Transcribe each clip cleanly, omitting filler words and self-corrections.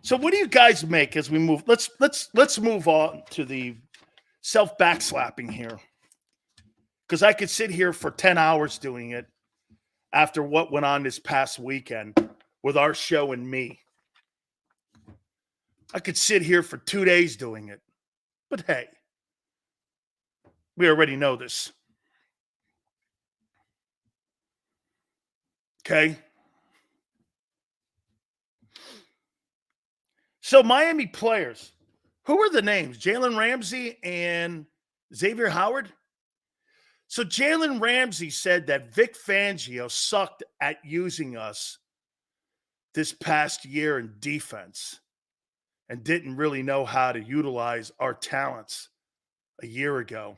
So what do you guys make as we move? Let's move on to the self backslapping here. Because I could sit here for 10 hours doing it after what went on this past weekend with our show and me. I could sit here for 2 days doing it. But hey, we already know this. Okay? So Miami players, who are the names? Jalen Ramsey and Xavier Howard? So Jalen Ramsey said that Vic Fangio sucked at using us this past year in defense and didn't really know how to utilize our talents a year ago.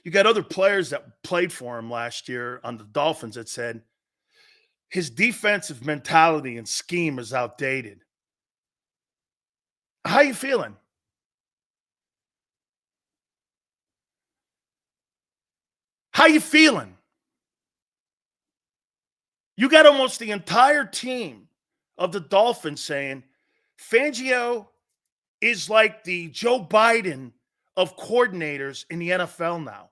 You got other players that played for him last year on the Dolphins that said his defensive mentality and scheme is outdated. How you feeling? How you feeling? You got almost the entire team of the Dolphins saying Fangio is like the Joe Biden of coordinators in the NFL now.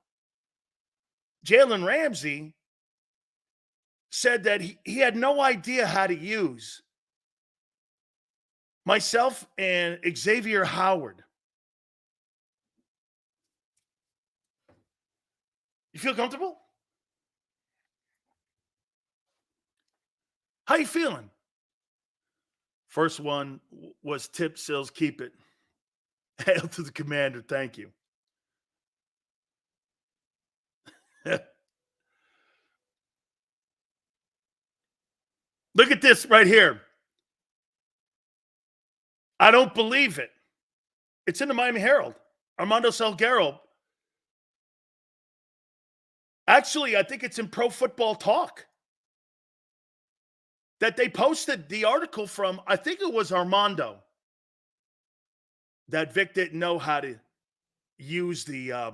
Jalen Ramsey said that he had no idea how to use myself and Xavier Howard. You feel comfortable? How you feeling? First one was Tip Sills, keep it. Hail to the commander. Thank you. Look at this right here. I don't believe it. It's in the Miami Herald. Armando Salguero. Actually, I think it's in Pro Football Talk that they posted the article from, I think it was Armando, that Vic didn't know how to use the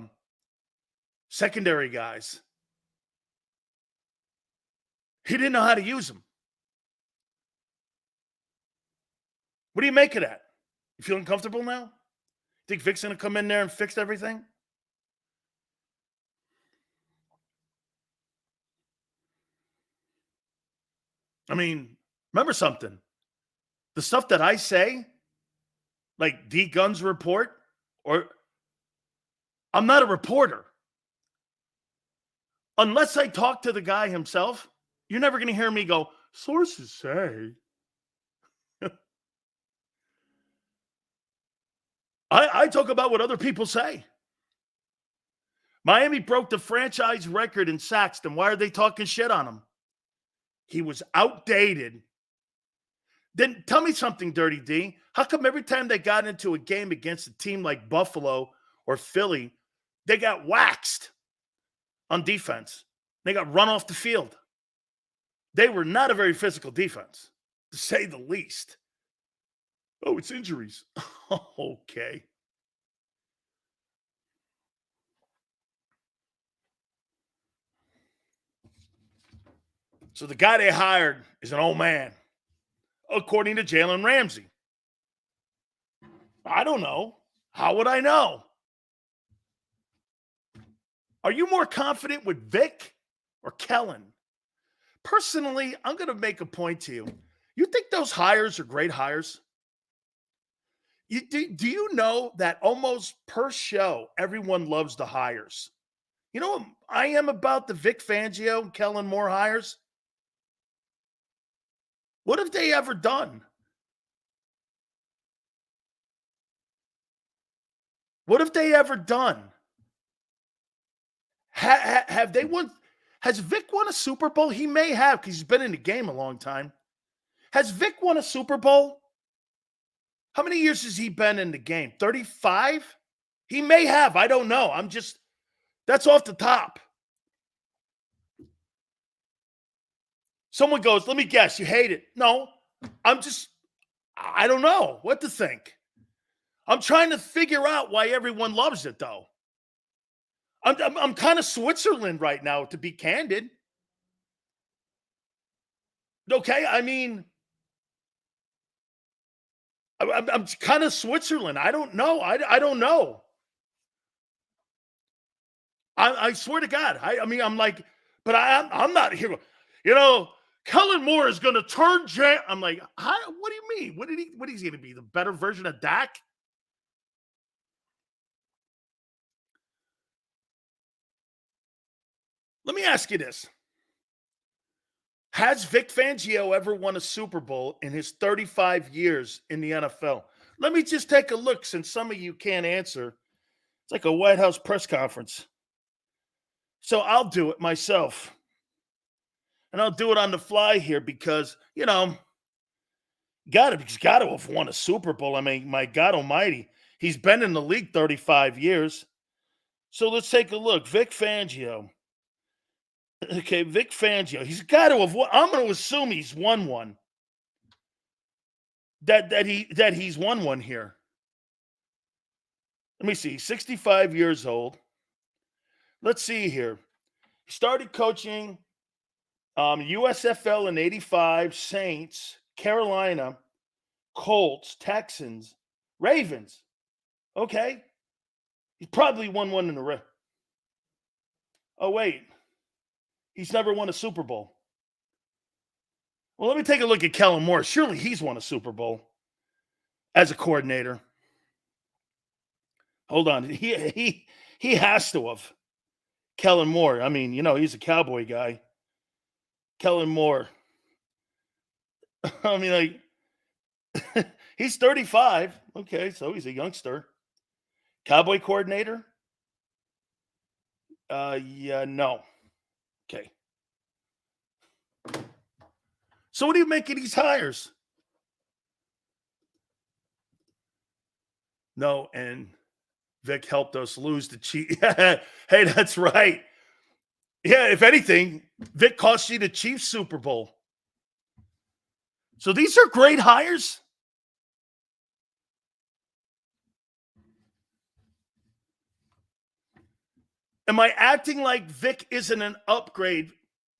secondary guys. He didn't know how to use them. What do you make of that? You feeling comfortable now? Think Vic's going to come in there and fix everything? I mean, remember something. The stuff that I say, like D Guns report, or I'm not a reporter. Unless I talk to the guy himself, you're never going to hear me go, sources say. I talk about what other people say. Miami broke the franchise record in sacks. Then why are they talking shit on him? He was outdated. Then tell me something, Dirty D. How come every time they got into a game against a team like Buffalo or Philly, they got waxed on defense? They got run off the field. They were not a very physical defense, to say the least. Oh, it's injuries. Okay. So the guy they hired is an old man, according to Jalen Ramsey. I don't know. How would I know? Are you more confident with Vic or Kellen? Personally, I'm going to make a point to you. You think those hires are great hires? Do you know that almost per show, everyone loves the hires? You know what I am about the Vic Fangio and Kellen Moore hires? What have they ever done? What have they ever done? Have they won? Has Vic won a Super Bowl? He may have because he's been in the game a long time. Has Vic won a Super Bowl? How many years has he been in the game? 35? He may have. I don't know. That's off the top. Someone goes, let me guess, you hate it. No, I don't know what to think. I'm trying to figure out why everyone loves it, though. I'm kind of Switzerland right now, to be candid. Okay, I mean, I'm kind of Switzerland. I don't know. I don't know. I swear to God. I mean, I'm like, but I'm not here. You know, Kellen Moore is going to turn I'm like, what do you mean? What is he going to be? The better version of Dak? Let me ask you this. Has Vic Fangio ever won a Super Bowl in his 35 years in the NFL? Let me just take a look since some of you can't answer. It's like a White House press conference. So I'll do it myself. And I'll do it on the fly here because, he's got to have won a Super Bowl. I mean, my God almighty. He's been in the league 35 years. So let's take a look. Vic Fangio. Okay, Vic Fangio. He's got to have won. I'm going to assume he's won one. That he's won one here. Let me see. 65 years old. Let's see here. He started coaching USFL in 85, Saints, Carolina, Colts, Texans, Ravens. Okay. He's probably won one in a row. Oh, wait. He's never won a Super Bowl. Well, let me take a look at Kellen Moore. Surely he's won a Super Bowl as a coordinator. Hold on. He has to have. Kellen Moore. I mean, he's a Cowboy guy. Kellen Moore. I mean, like, he's 35. Okay, so he's a youngster. Cowboy coordinator? Yeah, no. Okay. So what do you make of these hires? No, and Vic helped us lose the Chiefs. Hey, that's right. Yeah, if anything, Vic cost you the Chiefs Super Bowl. So these are great hires. Am I acting like Vic isn't an upgrade?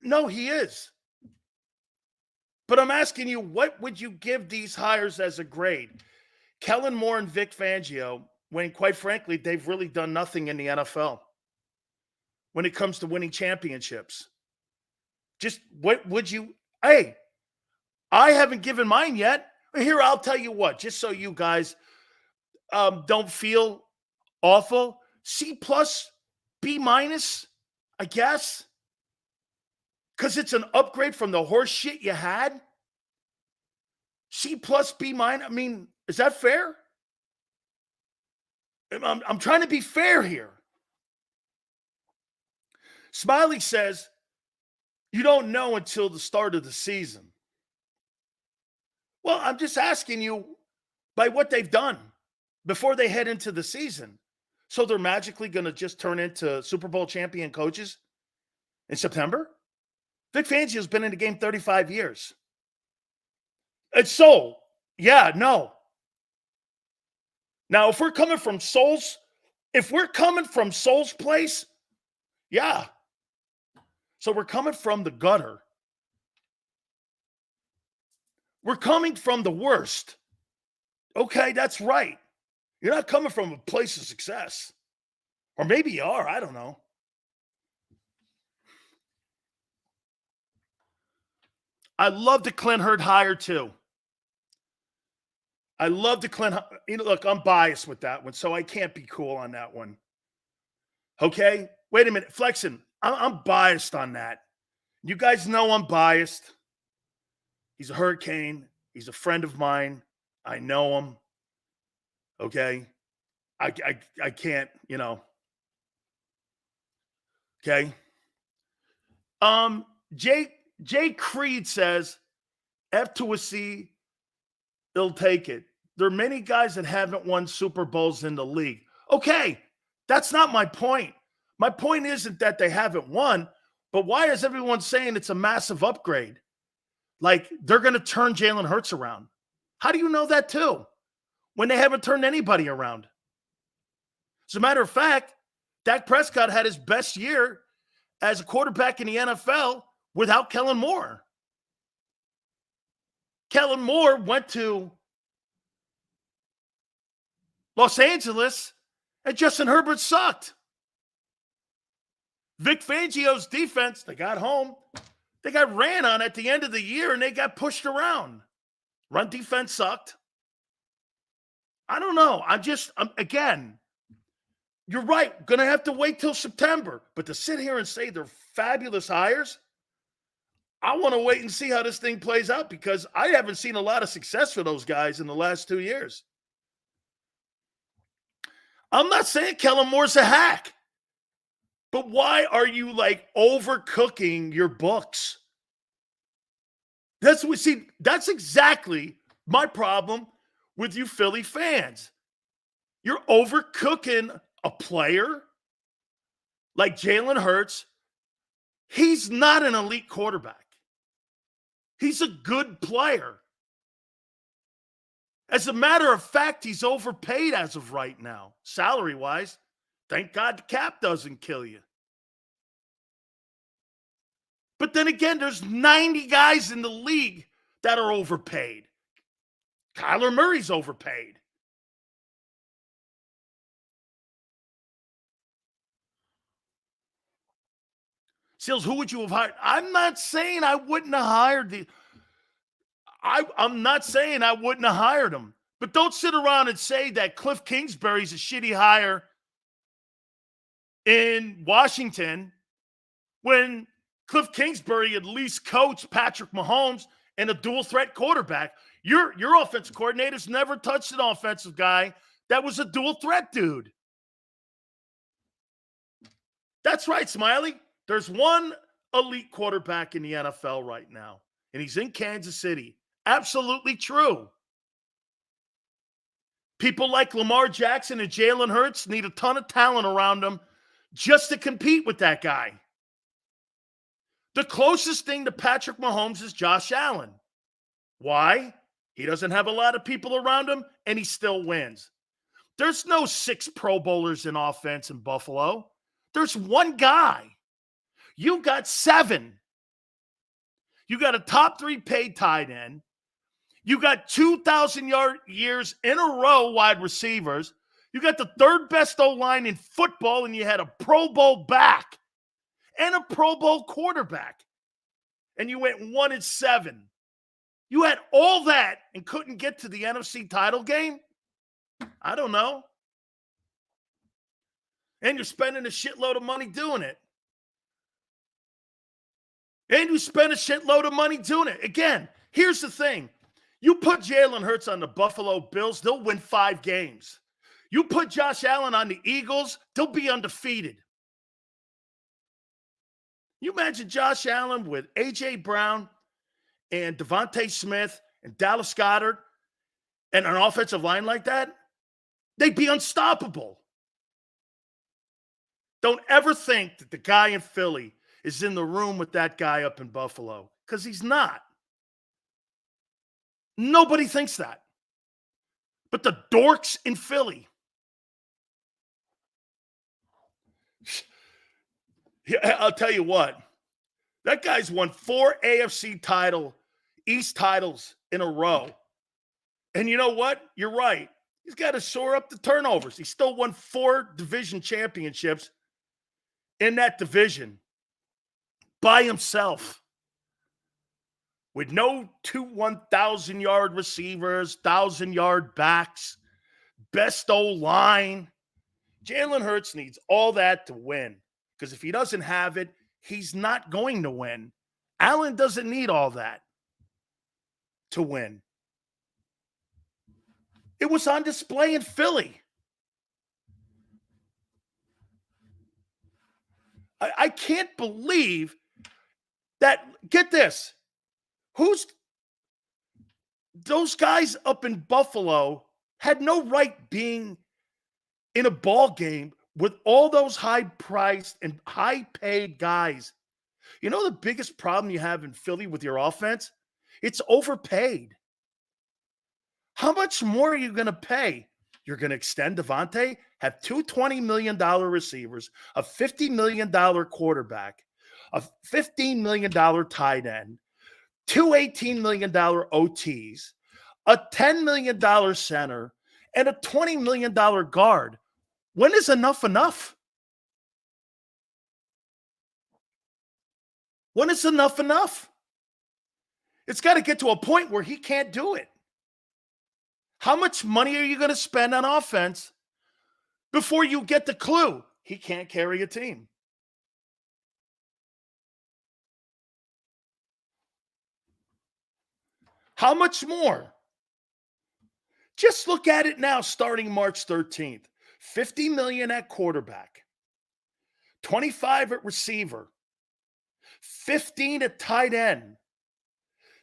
No, he is. But I'm asking you, what would you give these hires as a grade? Kellen Moore and Vic Fangio, when quite frankly, they've really done nothing in the NFL when it comes to winning championships. Just what would you, hey, I haven't given mine yet. Here, I'll tell you what, just so you guys don't feel awful. C plus, B minus, I guess. Because it's an upgrade from the horse shit you had. C plus, B minus. I mean, is that fair? I'm trying to be fair here. Smiley says, you don't know until the start of the season. Well, I'm just asking you by what they've done before they head into the season. So they're magically going to just turn into Super Bowl champion coaches in September? Vic Fangio's been in the game 35 years. And so, yeah, no. Now, if we're coming from Soul's place, yeah. So we're coming from the gutter. We're coming from the worst. Okay, that's right. You're not coming from a place of success. Or maybe you are, I don't know. I love the Clint Hurd hire too. I love the Clint. Look, I'm biased with that one, so I can't be cool on that one. Okay? Wait a minute. Flexing. I'm biased on that. You guys know I'm biased. He's a Hurricane. He's a friend of mine. I know him. Okay? I can't, Okay? Jay Creed says, F to a C, they'll take it. There are many guys that haven't won Super Bowls in the league. Okay, that's not my point. My point isn't that they haven't won, but why is everyone saying it's a massive upgrade? Like they're going to turn Jalen Hurts around. How do you know that too? When they haven't turned anybody around. As a matter of fact, Dak Prescott had his best year as a quarterback in the NFL without Kellen Moore. Kellen Moore went to Los Angeles, and Justin Herbert sucked. Vic Fangio's defense, they got home. They got ran on at the end of the year, and they got pushed around. Run defense sucked. I don't know. Again, you're right. Going to have to wait till September. But to sit here and say they're fabulous hires, I want to wait and see how this thing plays out because I haven't seen a lot of success for those guys in the last 2 years. I'm not saying Kellen Moore's a hack. But why are you like overcooking your books? That's exactly my problem with you Philly fans. You're overcooking a player like Jalen Hurts. He's not an elite quarterback. He's a good player. As a matter of fact, he's overpaid as of right now, salary-wise. Thank God the cap doesn't kill you. But then again, there's 90 guys in the league that are overpaid. Kyler Murray's overpaid. Seals, who would you have hired? I'm not saying I wouldn't have hired I'm not saying I wouldn't have hired him. But don't sit around and say that Cliff Kingsbury's a shitty hire in Washington when Cliff Kingsbury at least coached Patrick Mahomes and a dual threat quarterback. Your offensive coordinator's never touched an offensive guy that was a dual threat dude. That's right, Smiley. There's one elite quarterback in the NFL right now, and he's in Kansas City. Absolutely true. People like Lamar Jackson and Jalen Hurts need a ton of talent around them just to compete with that guy. The closest thing to Patrick Mahomes is Josh Allen. Why? He doesn't have a lot of people around him, and he still wins. There's no 6 Pro Bowlers in offense in Buffalo. There's one guy. You got 7. You got a top 3 paid tight end. You got 2,000 years in a row wide receivers. You got the 3rd best O-line in football, and you had a Pro Bowl back and a Pro Bowl quarterback. And you went 1-7. You had all that and couldn't get to the NFC title game? I don't know. And you're spending a shitload of money doing it. Again, here's the thing. You put Jalen Hurts on the Buffalo Bills, they'll win 5 games. You put Josh Allen on the Eagles, they'll be undefeated. You imagine Josh Allen with A.J. Brown and Devontae Smith and Dallas Goedert and an offensive line like that? They'd be unstoppable. Don't ever think that the guy in Philly is in the room with that guy up in Buffalo, because he's not. Nobody thinks that. But the dorks in Philly. I'll tell you what. That guy's won 4 AFC East titles in a row. And you know what? You're right. He's got to shore up the turnovers. He still won 4 division championships in that division by himself. With no 2 1,000-yard receivers, 1,000-yard backs, best O-line. Jalen Hurts needs all that to win. Because if he doesn't have it, he's not going to win. Allen doesn't need all that to win. It was on display in Philly. I can't believe that. Get this. Those guys up in Buffalo had no right being in a ball game with all those high-priced and high-paid guys. You know the biggest problem you have in Philly with your offense? It's overpaid. How much more are you going to pay? You're going to extend Devontae, have 2 $20 million receivers, a $50 million quarterback, a $15 million tight end, 2 $18 million OTs, a $10 million center, and a $20 million guard. When is enough enough? When is enough enough? It's got to get to a point where he can't do it. How much money are you going to spend on offense before you get the clue he can't carry a team? How much more? Just look at it now starting March 13th. $50 million at quarterback, 25 at receiver, 15 at tight end,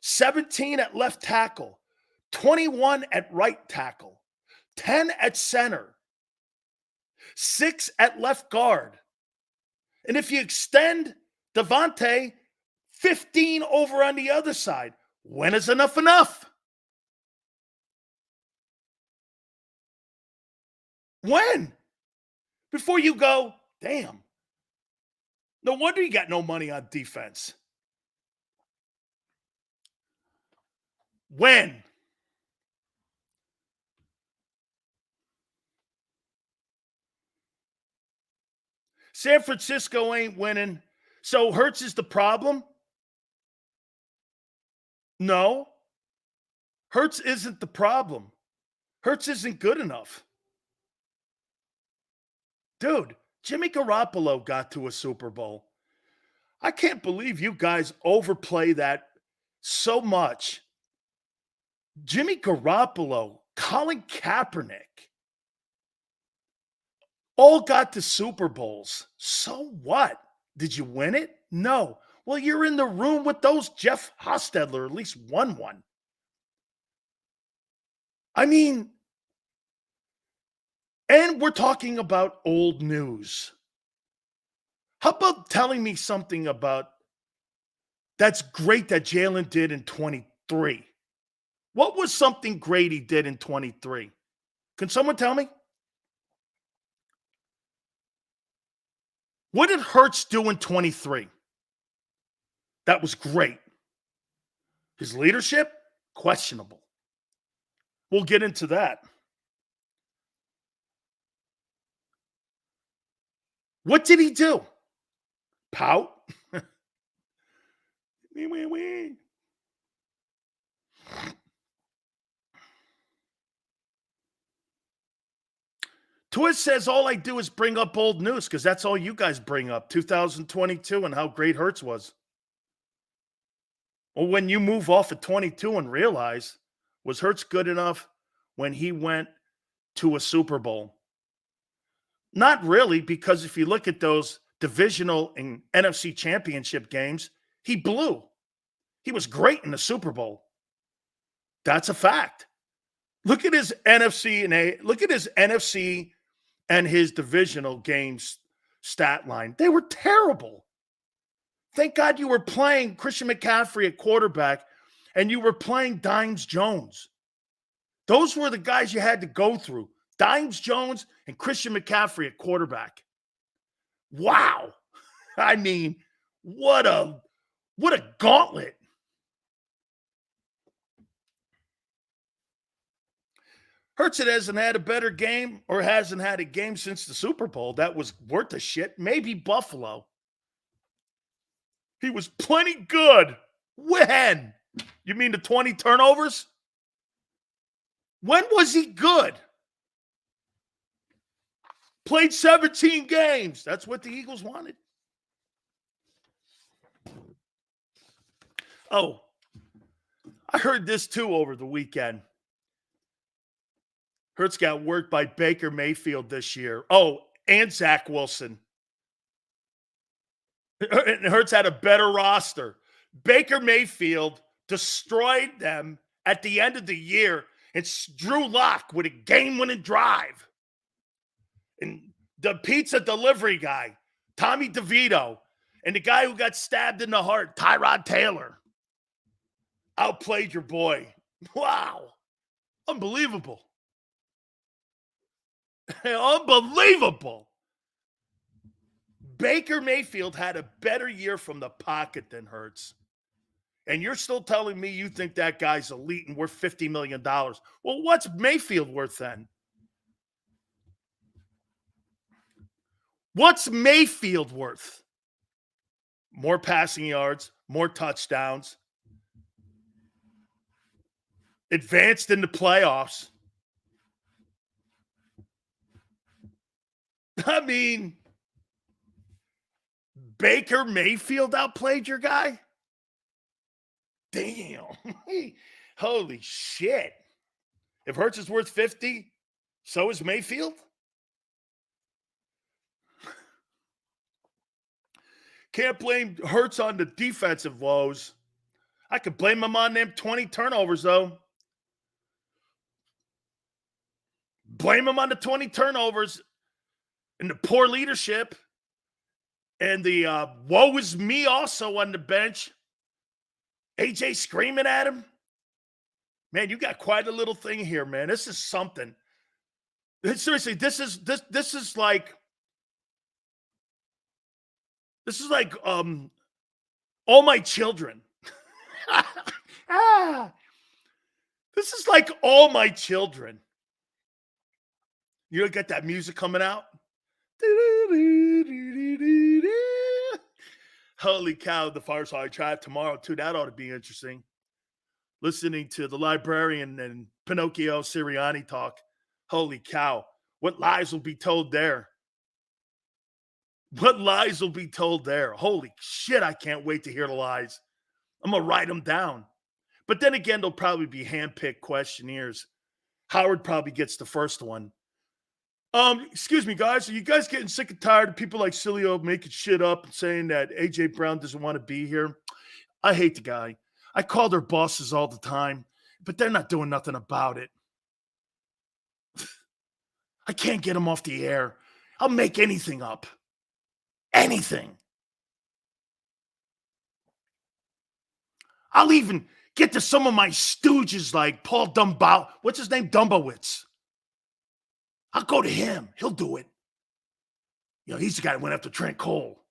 17 at left tackle, 21 at right tackle, 10 at center, 6 at left guard. And if you extend Devontae, 15 over on the other side. When is enough enough? When? Before you go, damn. No wonder you got no money on defense. When? San Francisco ain't winning. So Hurts is the problem? No. Hurts isn't the problem. Hurts isn't good enough. Dude, Jimmy Garoppolo got to a Super Bowl. I can't believe you guys overplay that so much. Jimmy Garoppolo, Colin Kaepernick, all got to Super Bowls. So what? Did you win it? No. Well, you're in the room with those. Jeff Hostetler at least won one. I mean, and we're talking about old news. How about telling me something about that's great that Jalen did in 23? What was something great he did in 23? Can someone tell me? What did Hurts do in 23? That was great. His leadership? Questionable. We'll get into that. What did he do? Pout? Wee. Twist says all I do is bring up old news because that's all you guys bring up, 2022 and how great Hurts was. Well, when you move off at 22 and realize, was Hurts good enough when he went to a Super Bowl? Not really, because if you look at those divisional and NFC championship games, he blew. He was great in the Super Bowl. That's a fact. Look at his NFC and his divisional games stat line. They were terrible. Thank God you were playing Christian McCaffrey at quarterback and you were playing Dimes Jones. Those were the guys you had to go through. Dimes Jones and Christian McCaffrey at quarterback. Wow. I mean, what a gauntlet. Hurts hasn't had a better game or hasn't had a game since the Super Bowl that was worth a shit. Maybe Buffalo. He was plenty good. When? You mean the 20 turnovers? When was he good? Played 17 games. That's what the Eagles wanted. Oh, I heard this too over the weekend. Hurts got worked by Baker Mayfield this year. Oh, and Zach Wilson. And Hurts had a better roster. Baker Mayfield destroyed them at the end of the year. It's Drew Lock with a game-winning drive. And the pizza delivery guy, Tommy DeVito, and the guy who got stabbed in the heart, Tyrod Taylor, outplayed your boy. Wow. Unbelievable. Unbelievable. Baker Mayfield had a better year from the pocket than Hurts. And you're still telling me you think that guy's elite and worth $50 million. Well, what's Mayfield worth then? What's Mayfield worth? More passing yards, more touchdowns, advanced in the playoffs. I mean, Baker Mayfield outplayed your guy? Damn. Holy shit. If Hurts is worth 50, so is Mayfield? Can't blame Hurts on the defensive woes. I could blame him on them 20 turnovers, though. Blame him on the 20 turnovers and the poor leadership and the woe is me also on the bench. AJ screaming at him. Man, you got quite a little thing here, man. This is something. Seriously, this is like All My Children. This is like All My Children. You get that music coming out? Holy cow, the Fireside Chat tomorrow, too. That ought to be interesting. Listening to the librarian and Pinocchio Sirianni talk. Holy cow. What lies will be told there? What lies will be told there? Holy shit, I can't wait to hear the lies. I'm going to write them down. But then again, they'll probably be hand-picked questionnaires. Howard probably gets the first one. Excuse me, guys. Are you guys getting sick and tired of people like Sileo making shit up and saying that A.J. Brown doesn't want to be here? I hate the guy. I call their bosses all the time, but they're not doing nothing about it. I can't get him off the air. I'll make anything up. Anything. I'll even get to some of my stooges like Paul Dumbow. What's his name? Dumbowitz. I'll go to him. He'll do it. You know, he's the guy who went after Trent Cole.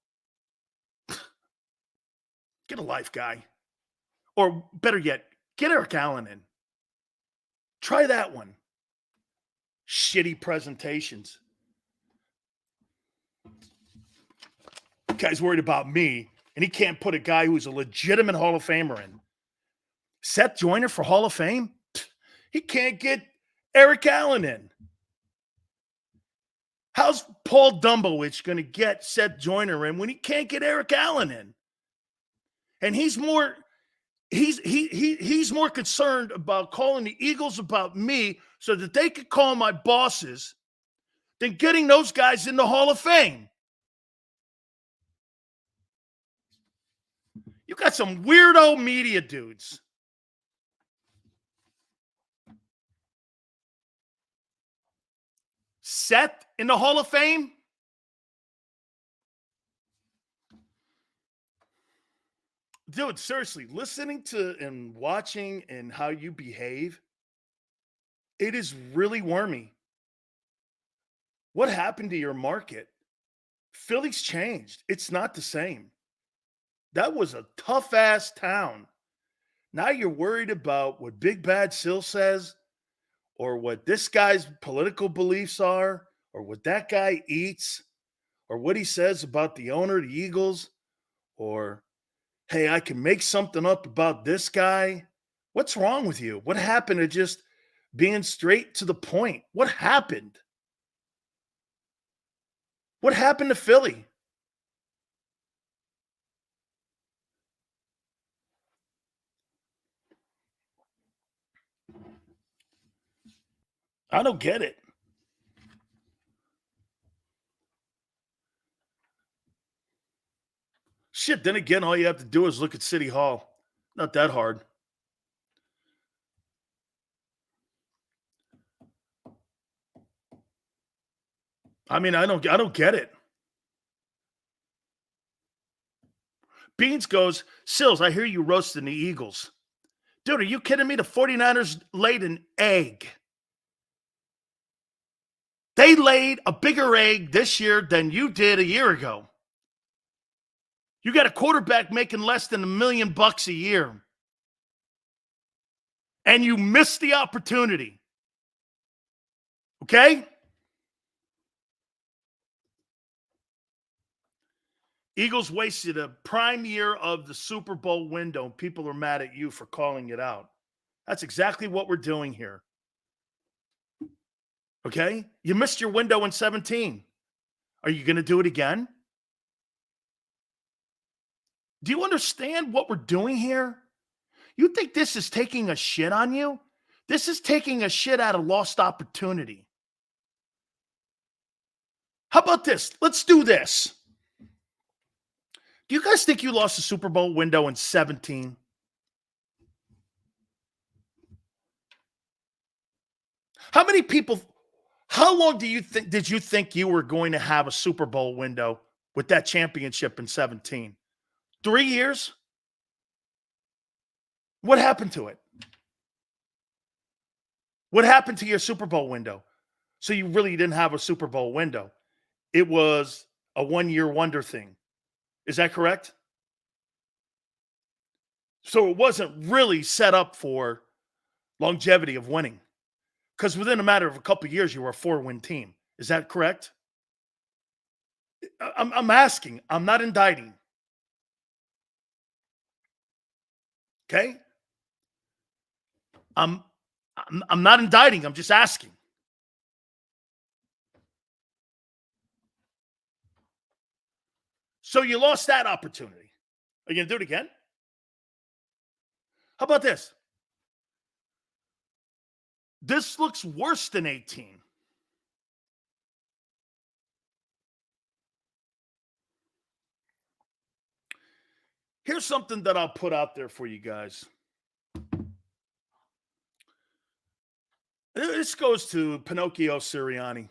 Get a life, guy. Or better yet, get Eric Allen in. Try that one. Shitty presentations. Guy's worried about me, and he can't put a guy who's a legitimate Hall of Famer in. Seth Joyner for Hall of Fame? He can't get Eric Allen in. How's Paul Dumbowitz going to get Seth Joyner in when he can't get Eric Allen in? And he's more concerned about calling the Eagles about me so that they could call my bosses than getting those guys in the Hall of Fame. You got some weirdo media dudes. Seth in the Hall of Fame? Dude, seriously, listening to and watching and how you behave, it is really wormy. What happened to your market? Philly's changed. It's not the same. That was a tough-ass town. Now you're worried about what Big Bad Sil says or what this guy's political beliefs are or what that guy eats or what he says about the owner of the Eagles or, hey, I can make something up about this guy. What's wrong with you? What happened to just being straight to the point? What happened? What happened to Philly? I don't get it. Shit, then again, all you have to do is look at City Hall. Not that hard. I mean, I don't get it. Beans goes, Sills, I hear you roasting the Eagles. Dude, are you kidding me? The 49ers laid an egg. They laid a bigger egg this year than you did a year ago. You got a quarterback making less than $1 million a year. And you missed the opportunity. Okay? Eagles wasted a prime year of the Super Bowl window. People are mad at you for calling it out. That's exactly what we're doing here. Okay? You missed your window in 17. Are you going to do it again? Do you understand what we're doing here? You think this is taking a shit on you? This is taking a shit out of lost opportunity. How about this? Let's do this. Do you guys think you lost the Super Bowl window in 17? How many people, how long did you think you were going to have a Super Bowl window with that championship in 17? 3 years? What happened to it? What happened to your Super Bowl window? So you really didn't have a Super Bowl window. It was a one-year wonder thing. Is that correct? So it wasn't really set up for longevity of winning. Because within a matter of a couple of years, you were a 4-win team. Is that correct? I'm asking. I'm not indicting. Okay? I'm not indicting. I'm just asking. So you lost that opportunity. Are you going to do it again? How about this? This looks worse than 18. Here's something that I'll put out there for you guys. This goes to Pinocchio Sirianni.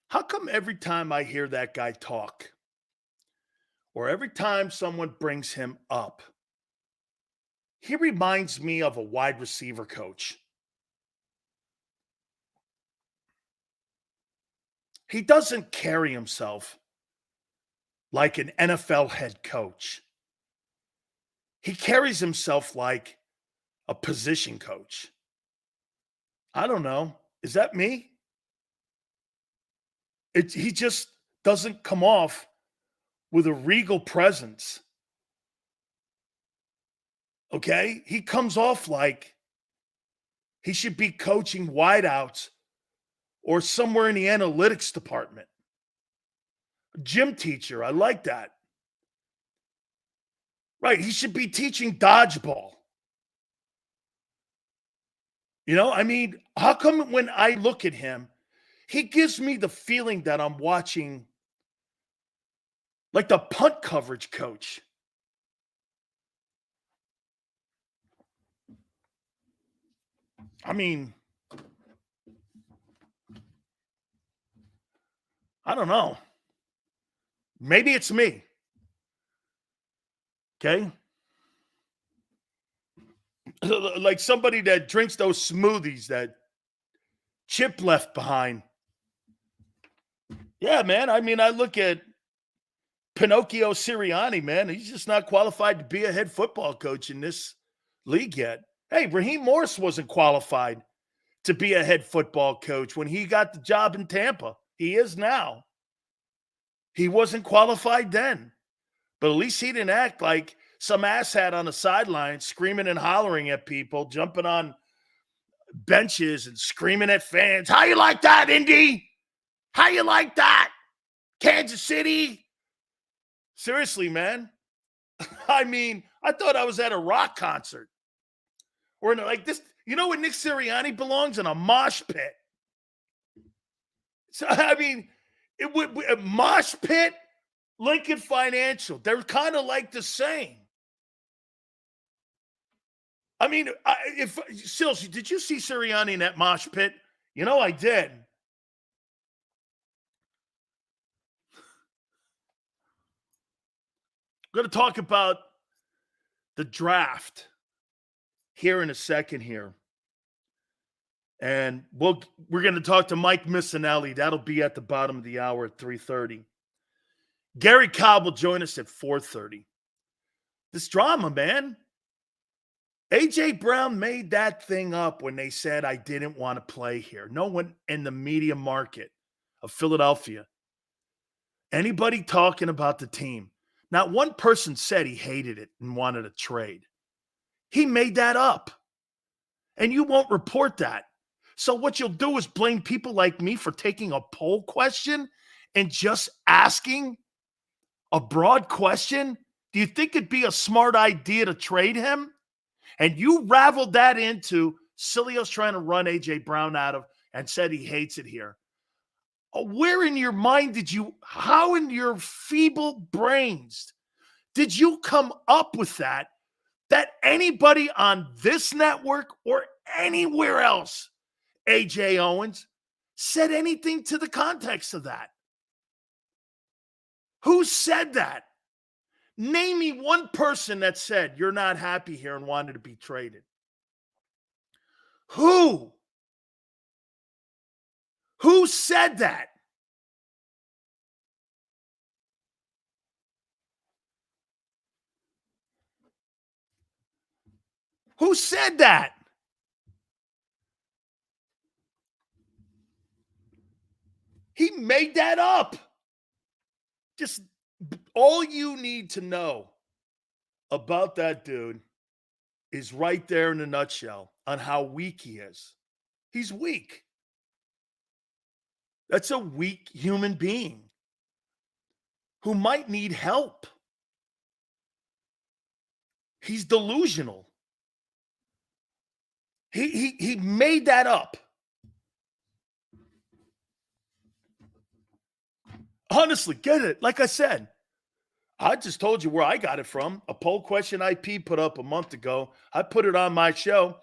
How come every time I hear that guy talk, or every time someone brings him up, he reminds me of a wide receiver coach? He doesn't carry himself like an NFL head coach. He carries himself like a position coach. I don't know. Is that me? He just doesn't come off with a regal presence. Okay? He comes off like he should be coaching wideouts or somewhere in the analytics department. Gym teacher. I like that. Right. He should be teaching dodgeball. You know, I mean, how come when I look at him, he gives me the feeling that I'm watching like the punt coverage coach? I mean, I don't know. Maybe it's me. Okay. Like somebody that drinks those smoothies that Chip left behind. Yeah, man. I mean, I look at Pinocchio Sirianni, man. He's just not qualified to be a head football coach in this league yet. Hey, Raheem Morris wasn't qualified to be a head football coach when he got the job in Tampa. He is now. He wasn't qualified then. But at least he didn't act like some asshat on the sideline screaming and hollering at people, jumping on benches and screaming at fans. How you like that, Indy? How you like that? Kansas City? Seriously, man. I mean, I thought I was at a rock concert. Or like this, you know where Nick Sirianni belongs? In a mosh pit. So, I mean, it would a mosh pit, Lincoln Financial. They're kind of like the same. I mean, Sills, did you see Sirianni in that mosh pit? You know, I did. I'm going to talk about the draft here in a second here. And we're going to talk to Mike Missinelli. That'll be at the bottom of the hour at 3:30. Gary Cobb will join us at 4:30. This drama, man. A.J. Brown made that thing up when they said I didn't want to play here. No one in the media market of Philadelphia Anybody talking about the team? Not one person said he hated it and wanted a trade. He made that up. And you won't report that. So what you'll do is blame people like me for taking a poll question and just asking a broad question. Do you think it'd be a smart idea to trade him? And you raveled that into Sileo's trying to run A.J. Brown out of and said he hates it here. Where in your mind how in your feeble brains did you come up with that anybody on this network or anywhere else, A.J. Owens, said anything to the context of that? Who said that? Name me one person that said you're not happy here and wanted to be traded. Who? Who said that? Who said that? He made that up. Just all you need to know about that dude is right there in a nutshell on how weak he is. He's weak. That's a weak human being who might need help. He's delusional. He made that up. Honestly, get it. Like I said, I just told you where I got it from. A poll question IP put up a month ago. I put it on my show.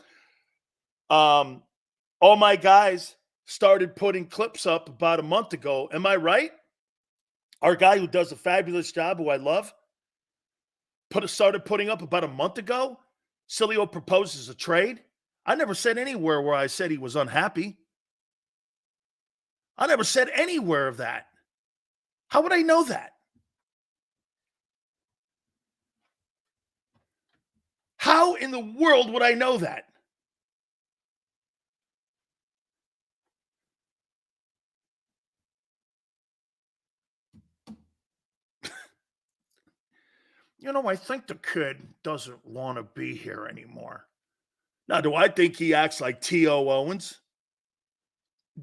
All my guys started putting clips up about a month ago. Am I right? Our guy who does a fabulous job, who I love, started putting up about a month ago. Sileo proposes a trade. I never said anywhere where I said he was unhappy. I never said anywhere of that. How would I know that? How in the world would I know that? I think the kid doesn't want to be here anymore. Now, do I think he acts like T.O. Owens?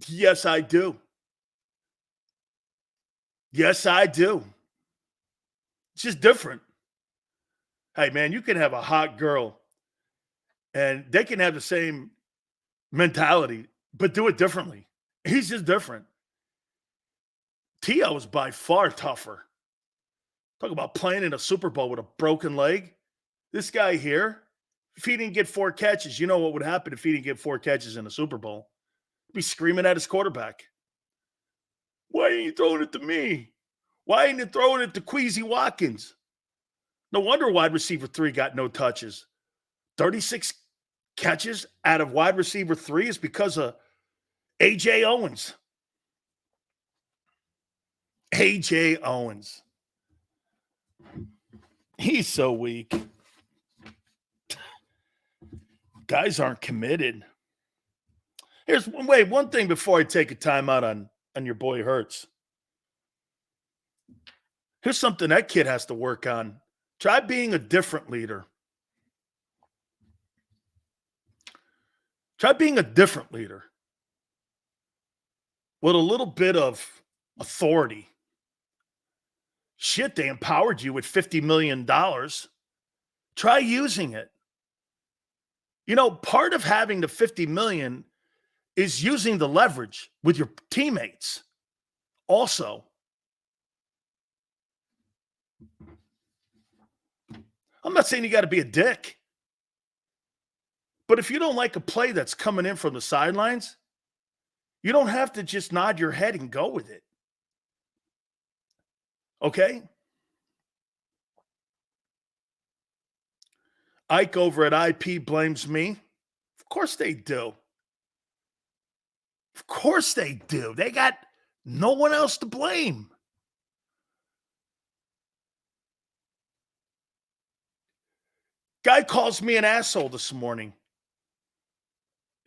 Yes, I do. Yes, I do. It's just different. Hey, man, you can have a hot girl and they can have the same mentality, but do it differently. He's just different. T.O. is by far tougher. Talk about playing in a Super Bowl with a broken leg. This guy here, if he didn't get 4 catches, you know what would happen if he didn't get 4 catches in a Super Bowl? He'd be screaming at his quarterback. Why ain't you throwing it to me? Why ain't you throwing it to Queasy Watkins? No wonder wide receiver 3 got no touches. 36 catches out of wide receiver 3 is because of A.J. Owens. A.J. Owens. He's so weak. Guys aren't committed. One thing before I take a timeout on your boy Hurts. Here's something that kid has to work on. Try being a different leader. Try being a different leader with a little bit of authority. Shit, they empowered you with $50 million. Try using it. Part of having the $50 million is using the leverage with your teammates. Also, I'm not saying you got to be a dick, but if you don't like a play that's coming in from the sidelines, you don't have to just nod your head and go with it. Okay? Ike over at IP blames me. Of course they do. Of course they do. They got no one else to blame. Guy calls me an asshole this morning.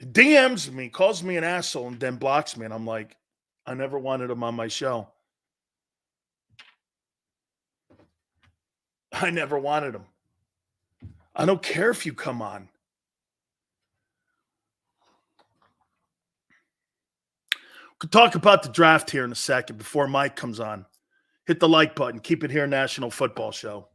DMs me, calls me an asshole, and then blocks me. And I'm like, I never wanted him on my show. I never wanted him. I don't care if you come on. We'll talk about the draft here in a second before Mike comes on. Hit the like button. Keep it here, National Football Show.